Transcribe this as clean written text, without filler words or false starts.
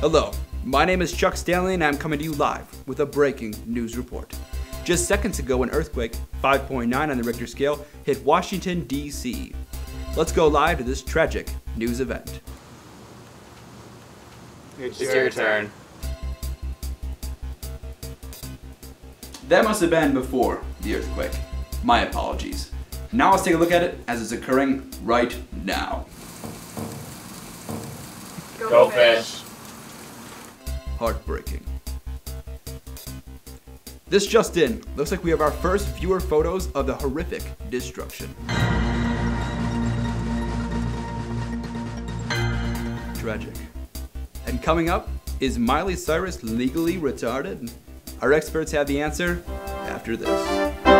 Hello, my name is Chuck Stanley and I'm coming to you live with a breaking news report. Just seconds ago, an earthquake, 5.9 on the Richter scale, hit Washington, D.C. Let's go live to this tragic news event. It's your turn. That must have been before the earthquake. My apologies. Now let's take a look at it as it's occurring right now. Go fish. Heartbreaking. This just in. Looks like we have our first viewer photos of the horrific destruction. Tragic. And coming up, is Miley Cyrus legally retarded? Our experts have the answer after this.